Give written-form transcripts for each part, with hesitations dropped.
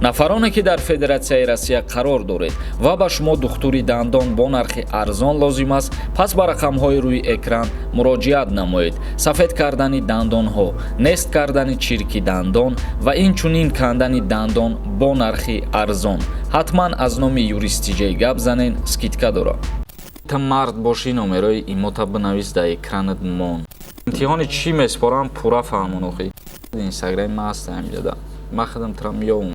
нафароне ки дар Федератсияи Россия қарор доред ва ба шумо духтури дандон бо нархи арзон лозим аст, пас ба рақамҳои рӯи экран муроҷиат намоед. Сафед кардани дандонҳо, нест кардани чирки дандон ва инчунин кандани дандон бо нархи арзон. ҳатман аз номи юристиҷаи гап занен, скидка дорад. Та мард боши номерои имота бинавис дар экранат мон. имтиҳони чӣ меспорам пурра фаҳмон охи. Инстаграм ма ҳастам ҷада. Ма хадам трам ём.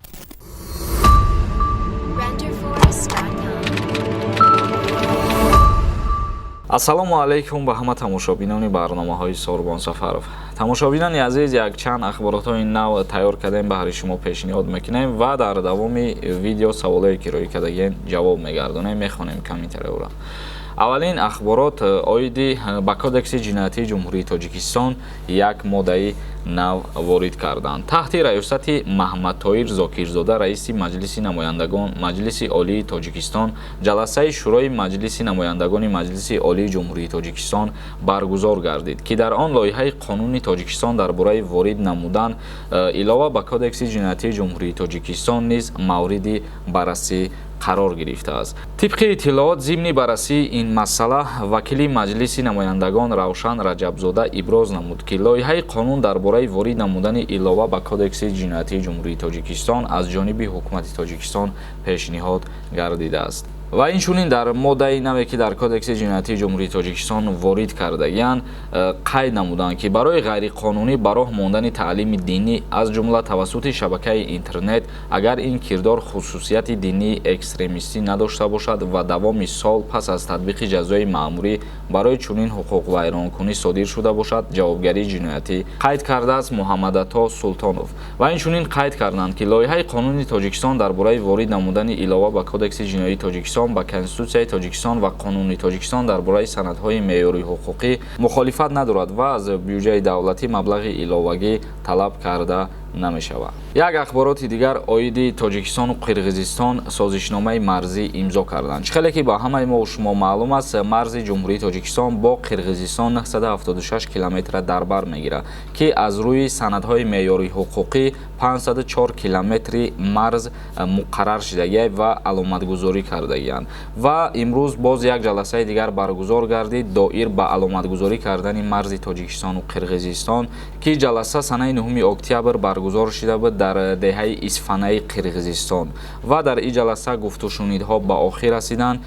ассалому алайкум ба ҳама тамошобинони барномаҳои Сорбон Сафаров. Тамошобинони азиз, якчанд ахборотҳои нав тайёр кардем баҳри шумо пешниҳод мекунем ва дар давоми видео саволое ки рӯй кардаген ҷавоб мегардонем, мехонем комментарияҳоро. аввалин ахборот оиди ба кодекси ҷиноятии ҷумҳурии Тоҷикистон як моддаи нав ворид карданд. Таҳти раёсати Маҳмадтоҳир Зокирзода, раиси Маҷлиси намояндагон Маҷлиси Олии Тоҷикистон, ҷаласаи шӯрои Маҷлиси намояндагони Маҷлиси Олии Ҷумҳурии Тоҷикистон баргузор гардид, ки дар он лоиҳаи қонуни Тоҷикистон дар бораи ворид намудан илова ба кодекси ҷиноятии ҷумҳурии Тоҷикистон низ мавриди баррасӣ қарор гирифтааст. тибқи иттилоот зимни баррасии ин масъала вакили Маҷлиси намояндагон Равшан Раҷабзода иброз намуд, ки лоиҳаи қонун дар бораи ворид намудани илова ба кодекси ҷиноятии ҷумҳурии Тоҷикистон аз ҷониби ҳукумати Тоҷикистон пешниҳод гардидааст. ва инчунин дар моддаи наве ки дар кодекси ҷиноятии ҷумҳурии Тоҷикистон ворид кардагиянд қайд намуданд, ки барои ғайриқонунӣ ба роҳ мондани таълими динӣ аз ҷумла тавассути шабакаи интернет, агар ин кирдор хусусияти динии экстремистӣ надошта бошад ва давоми сол пас аз татбиқи ҷазои маъмурӣ барои чунин ҳуқуқвайронкунӣ содир шуда бошад, ҷавобгарии ҷиноятӣ қайд кардааст Муҳаммадато Султонов. ва инчунин қайд карданд, ки лоиҳаи қонуни Тоҷикистон дар бораи ворид намудани илова ба кодекси ҷиноятии Тоҷикистон ба Конституцияи Тоҷикистон ва қонуни Тоҷикистон дар бораи санадҳои меъёрии ҳуқуқӣ мухолифат надорад ва аз бюҷаи давлатӣ маблағи иловагӣ талаб карда намешавад. як ахбороти дигар оиди Тоҷикистону Қирғизистон созишномаи марзӣ имзо карданд. Чихеле ки ба ҳамаи мо шумо маълум аст, марзи ҷумҳурии Тоҷикистон бо Қирғизистон 976 километра дар бар мегирад, ки аз рӯи санадҳои меъёрии ҳуқуқӣ 504 километри марз муқаррар шудагианд ва аломатгузорӣ кардагиянд. ва имрӯз боз як ҷаласаи дигар баргузор гардид доир ба аломатгузорӣ кардани марзи Тоҷикистону Қирғизистон, ки ҷаласа санаи 9 октябр баргузор шуда буд дар деҳаи Исфанаи Қирғизистон. ва дар ин ҷаласа гуфтушунидҳо ба охир расиданд.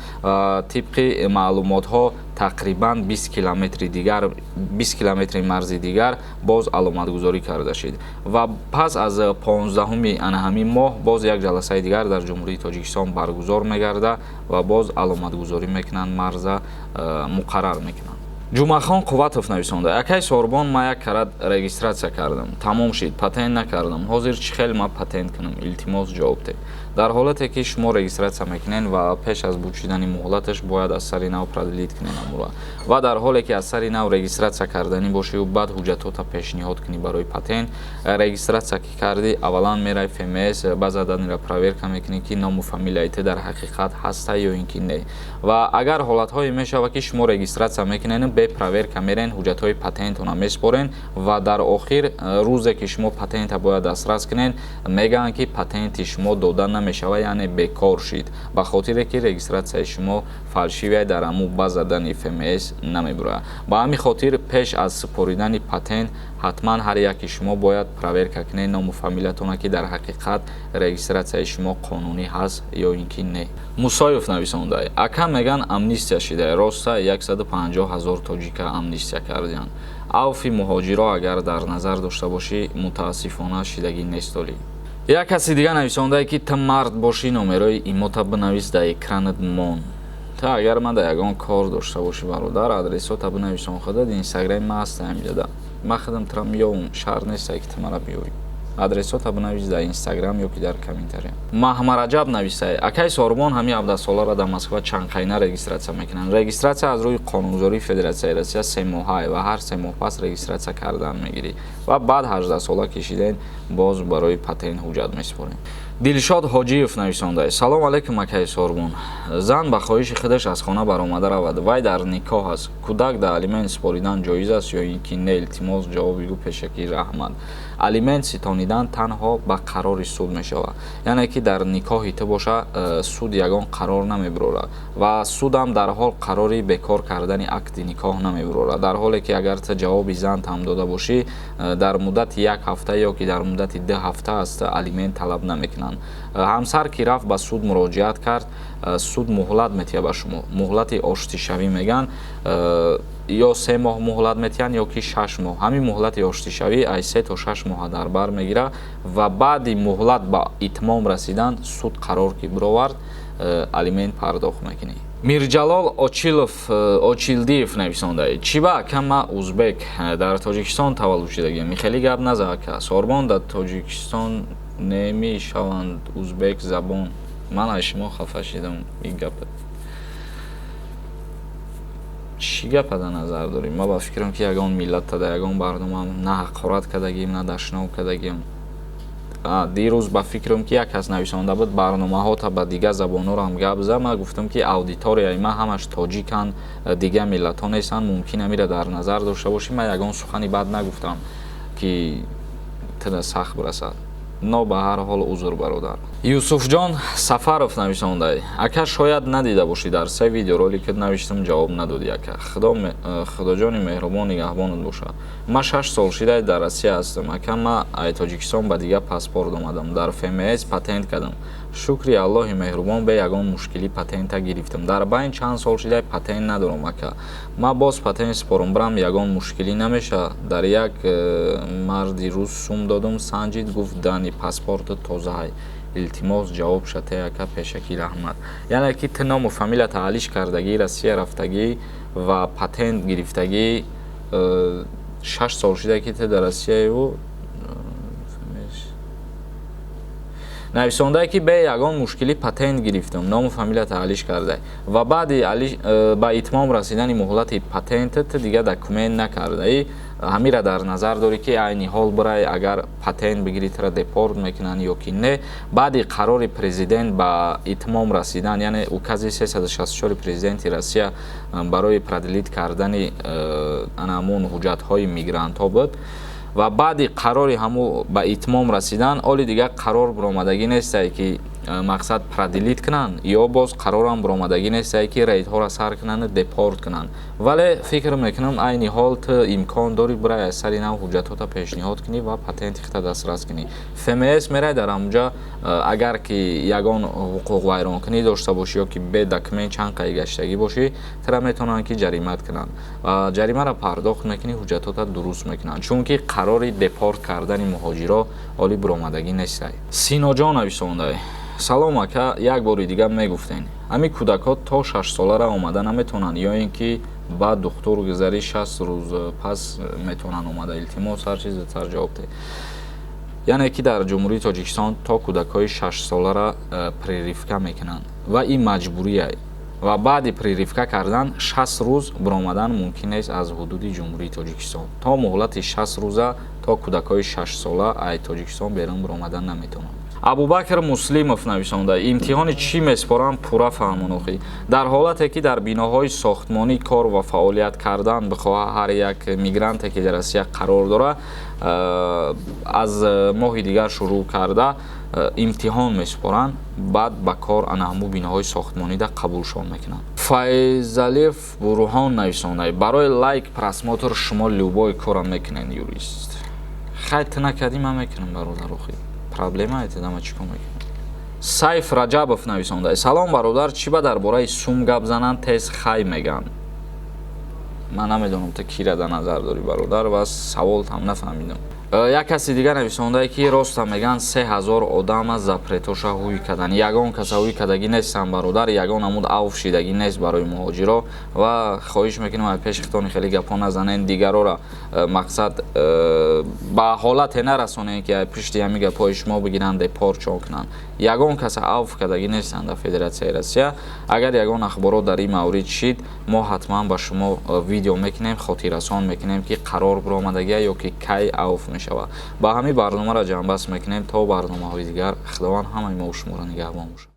тибқи маълумотҳо тақрибан 20 километри марзи дигар боз аломатгузорӣ карда шуд. ва пас аз 15 ҳамин моҳ боз як ҷаласаи дигар дар ҷумҳурии Тоҷикистон баргузор мегарда ва боз аломатгузорӣ мекунанд, марза муқаррар мекунанд. Ҷумъахон Қувватов нависонда: якай Сорбон ма як карат регистратсия кардам. Тамом шид, патент накардам. Ҳозир чӣ хел ма патент кунам? Илтимос ҷавоб деҳ. дар ҳолате ки шумо регистратсия мекунед ва пеш аз буд-шудани муҳлаташ бояд аз сари нав продлит кунед амура. ва дар ҳоле ки аз сари нав регистратсия карданӣ бошиву баъд ҳуҷҷатота пешниҳод кунӣ барои патент, регистратсия ки кардӣ, аввалан мераи ФМС базаданира проверка мекунӣ ки ному фамилияите дар ҳақиқат ҳаста ё ин ки не. ва агар ҳолатҳое мешавад ки шумо регистратсия мекунед, бе проверка мерен, ҳуҷҷатҳои патентона меспорен ва дар охир рӯзе ки шумо патента бояд дастрас кунед, мегӯянд ки патенти шумо дода намешава, яъне бекор шид, ба хотире ки регистратсияи шумо фалшивия дар аму базадани ФМС намебурад. ба ҳамин хотир пеш аз супоридани патент ҳатман ҳар яки шумо бояд проверка кунед ному фамилиятона, ки дар ҳақиқат регистратсияи шумо қонунӣ ҳаст ё ин ки не. Мусоев нависонда: ака меган амнистия шида, роста 150 000 тоҷика амнистия карданд. авфи муҳоҷиро агар дар назар дошта бошӣ, мутаассифона шидагӣ нест олӣ. як каси дигар нависонда ки та мард бошӣ номерои имота бинавис дар экранат мон. та агар ман дар ягон кор дошта бошӣ бародар, адресота бинависон худад. Инстаграм ма ҳастам ҷада. ма худам трам ём шаҳр неста ки та мара биёрӣ. адресота бинавис дар Инстаграм ё ки дар комментария. Маҳмараҷаб нависае: акай Сорбон ҳамин 17 солара дар Москва чандқайна регистратсия мекунанд. Регистратсия аз рӯи қонунгузории Федератсияи Россия 3 моҳае ва ҳар 3 моҳ пас регистратсия кардан мегирӣ ва баъд 18 сола кишиден боз барои патент ҳуҷҷат месупорем. Дилшод Ҳоҷиев нависонда: салом алейкум акаи Сорбон. Зан ба хоҳиши худаш аз хона баромада равад. Вай дар никоҳ аст. Кӯдак да алимент споридан ҷоиз аст ё ин ки не? Илтимос ҷавоб бигӯ Пешакир Аҳмад. Алимент ситонидан танҳо ба қарори суд мешавад. Яъне ки дар никоҳи ту боша суд ягон қарор намебирорад ва судам дар ҳол қарори бекор кардани акди никоҳ намебирорад. Дар ҳоле ки агар ту ҷавоби зан ҳам дода бошӣ, дар муддати 1 ҳафта ё ки дар муддати 2 ҳафта аст алимент талаб намекунанд. ҳамсар ки рафт ба суд муроҷиат кард, суд муҳлат метиҳад ба шумо. Муҳлати оштишавӣ меган, ё 3 моҳ муҳлат метиҳанд ё ки 6 моҳ. ҳамин муҳлати оштишавӣ аз 3 то 6 моҳа дар бар мегирад ва баъди муҳлат ба итмом расидан суд қарор ки бировард, алимент пардохт мекунӣ. Мирҷалол Очилдиев нависонда: чиба ака, ма узбек дар Тоҷикистон таваллуд шудагиам. Хеле гап наза ака. Сорбон дар Тоҷикистон немешаванд узбек забон. Ман аз шумо хафа шудам. ин гапа чӣ гапа дар назар дорем? Ма ба фикрам ки ягон миллатта дар ягон барнома на ҳақорат кардагим, на дашноб кардагим. дирӯз ба фикрам ки як кас нависонда буд барномаҳота ба дигар забонҳоро ҳам гап зад. Ма гуфтам ки аудиторияи ма ҳамаш тоҷиканд, дигар миллатҳо нестанд, мумкин амира дар назар дошта бошӣ. Ма ягон сухани бад нагуфтам ки туда сахт бирасад. но ба ҳар ҳол узр бародар. Юсуфҷон Сафаров нависонда: ака, шояд надида бошӣ, дар 3 видеороликат навиштам, ҷавоб надодӣ ака. Худоҷони меҳрубон нигаҳбонат бошад. Ма 6 сол шуда дар Россия ҳастам ака. Ма аз Тоҷикистон ба дигар паспорт омадам. Дар ФМС патент кардам. шукри Аллоҳи меҳрубон бе ягон мушкилӣ патента гирифтам. Дар байн чанд сол шуда патент надорам ака. Ма боз патент спорам брам, ягон мушкилӣ намеша. Дар як марди рӯз сум додам, санҷид, гуфт дани паспорту тозаҳай. Илтимос ҷавоб шате ака Пешакир Аҳмад. яъне ки ту ному фамилията алиш кардагӣ, Россия рафтагӣ ва патент гирифтагӣ. 6 сол шуда ки ту дар Россияю нависондае ки бе ягон мушкилӣ патент гирифтам, ному фамилията алиш карда ва баъди ба итмом расидани муҳлати патентат дигар документ накардаӣ. ҳамира дар назар дорӣ ки айни ҳол бирай, агар патент бигирӣ тра депорт мекунанд ё ки не. баъди қарори президент ба итмом расидан, яъне укази 364 президенти Россия барои продлит кардани анамун ҳуҷҷатҳои мигрантҳо буд ва баъди қарори ҳаму ба итмом расидан, оли дигар қарор биромадагӣ нестае ки мақсад продлит кунанд, ё боз қарорам биромадагӣ нестае ки рейдҳоро сар кунанд, депорт кунанд. вале фикр мекунам айни ҳол ту имкон дорӣ бирай аз сари нав ҳуҷҷатҳота пешниҳод кунӣ ва патенти худта дастрас кунӣ. ФМС мерай дар ҳамҷа, агар ки ягон ҳуқуқ вайронкунӣ дошта бошӣ ё ки бе документ чанд қай гаштагӣ бошӣ, тура метавонанд ки ҷаримат кунанд. ҷаримаро пардохт мекунӣ, ҳуҷҷатҳота дуруст мекунанд, чунки қарори депорт кардани муҳоҷиро оли биромадагӣ нестае. Синоҷон нависондай: салом ака, як бори дигар мегуфтен, ҳами кӯдакҳо то 6 солара омада наметавонанд ё ин ки баъд духтур гузари 60 рӯз пас метавонанд омада? Илтимос ҳар чиз зудтар ҷавоб диҳед. яъне ки дар ҷумҳурии Тоҷикистон то кӯдакҳои 6 солара прививка мекунанд ва ин маҷбурия ва баъди прививка кардан 60 рӯз биромадан мумкин нест аз ҳудуди ҷумҳурии Тоҷикистон. то муҳлати 60 рӯза то кӯдакҳои 6 сола аз Тоҷикистон берун биромадан наметавонанд. Абубакр Муслимов нависонда: имтиҳони чӣ меспорам пурра фаҳмонохӣ. дар ҳолате ки дар биноҳои сохтмонӣ кор ва фаъолият кардан бихоҳад ҳар як мигранте ки дар Россия қарор дорад, аз моҳи дигар шурӯъ карда имтиҳон меспоранд, баъд ба кор ана ҳамун биноҳои сохтмонида қабулшон мекунанд. Файзалиев Бурҳон нависонда: барои лайк просмотр шумо любой корам мекунед юрист. хай ту накардӣ, ман мекунам бародар. охир проблема айтидама чӣ кор мекунам. Сайф Раҷабов нависонда: салом бародар, чӣ ба дар бораи сум гап зананд, тез хай меган. ман намедонам ту кира дар назар дорӣ бародар ва саволтам нафаҳмидам. як каси дигар нависондае ки роста меган 3000 одама запретоша ҳуй кадан. ягон каса ҳуй кадагӣ нестан бародар, ягон амуд авф шидагӣ нест барои муҳоҷиро ва хоҳиш мекунам аз пеши хитони хеле гапҳо назанед, дигарора мақсад ба ҳолате нарасонед ки аз пишти ҳамин гапҳои шумо бигиранд депорт чон кунанд. ягон каса авф кадагӣ нестан дар Федератсияи Россия. агар ягон ахборот дар ин маврид шид, мо ҳатман ба шумо видео мекунем, хотиррасон мекунем ки қарор биромадагия ё ки кай авф мешавад. Ба ҳамин барномаро ҷамъбаст мекунем то барномаҳои дигар. Худованд ҳамаи мо шуморо нигаҳбон бошад.